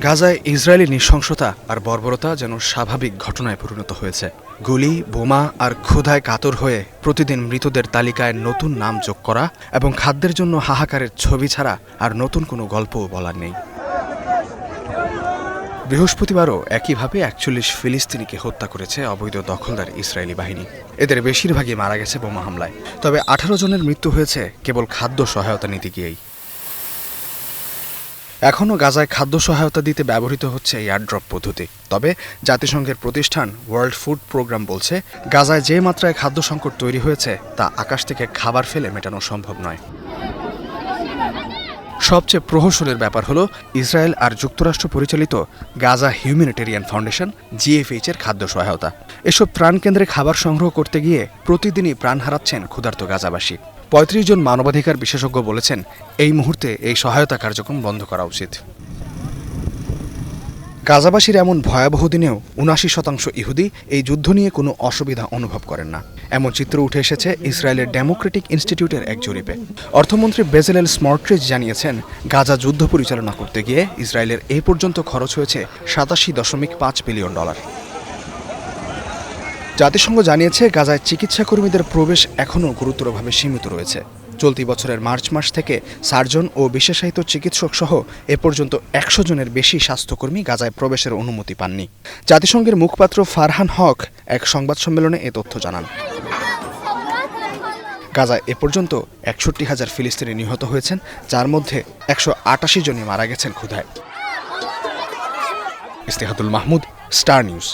গাজায় ইসরায়েলি নৃশংসতা আর বর্বরতা যেন স্বাভাবিক ঘটনায় পরিণত হয়েছে। গুলি, বোমা আর ক্ষুধায় কাতর হয়ে প্রতিদিন মৃতদের তালিকায় নতুন নাম যোগ করা এবং খাদ্যের জন্য হাহাকারের ছবি ছাড়া আর নতুন কোনো গল্পও বলার নেই। বৃহস্পতিবারও একইভাবে ৪১ ফিলিস্তিনিকে হত্যা করেছে অবৈধ দখলদার ইসরায়েলি বাহিনী। এদের বেশিরভাগই মারা গেছে বোমা হামলায়, তবে ১৮ জনের মৃত্যু হয়েছে কেবল খাদ্য সহায়তা নিতে গিয়েই। এখনও গাজায় খাদ্য সহায়তা দিতে ব্যবহৃত হচ্ছে এয়ারড্রপ পদ্ধতি। তবে জাতিসংঘের প্রতিষ্ঠান ওয়ার্ল্ড ফুড প্রোগ্রাম বলছে, গাজায় যে মাত্রায় খাদ্য সংকট তৈরি হয়েছে তা আকাশ থেকে খাবার ফেলে মেটানো সম্ভব নয়। সবচেয়ে প্রহসনের ব্যাপার হলো ইসরায়েল আর যুক্তরাষ্ট্র পরিচালিত গাজা হিউম্যানিটেরিয়ান ফাউন্ডেশন GFH এর খাদ্য সহায়তা। এসব ত্রাণকেন্দ্রে খাবার সংগ্রহ করতে গিয়ে প্রতিদিনই প্রাণ হারাচ্ছেন ক্ষুধার্ত গাজাবাসী। ৩৫ জন মানবাধিকার বিশেষজ্ঞ বলেছেন, এই মুহূর্তে এই সহায়তা কার্যক্রম বন্ধ করা উচিত। গাজাবাসীর এমন ভয়াবহ দিনেও ৭৯% ইহুদি এই যুদ্ধ নিয়ে কোনো অসুবিধা অনুভব করেন না, এমন চিত্র উঠে এসেছে ইসরায়েলের ডেমোক্রেটিক ইনস্টিটিউটের এক জরিপে। অর্থমন্ত্রী বেজেলেল স্মর্ট্রিচ জানিয়েছেন, গাজা যুদ্ধ পরিচালনা করতে গিয়ে ইসরায়েলের এ পর্যন্ত খরচ হয়েছে $৮৭.৫ বিলিয়ন। জাতিসংঘ জানিয়েছে, গাজায় চিকিৎসাকর্মীদের প্রবেশ এখনও গুরুতরভাবে সীমিত রয়েছে। চলতি বছরের মার্চ মাস থেকে সার্জন ও বিশেষায়িত চিকিৎসক সহ এ পর্যন্ত ১০০ জনের বেশি স্বাস্থ্যকর্মী গাজায় প্রবেশের অনুমতি পাননি। জাতিসংঘের মুখপাত্র ফারহান হক এক সংবাদ সম্মেলনে এ তথ্য জানান। গাজায় এ পর্যন্ত ৬১,০০০ ফিলিস্তিনি নিহত হয়েছেন, যার মধ্যে ১৮৮ জনই মারা গেছেন ক্ষুধায়। ইস্তেহাতুল মাহমুদ, স্টার নিউজ।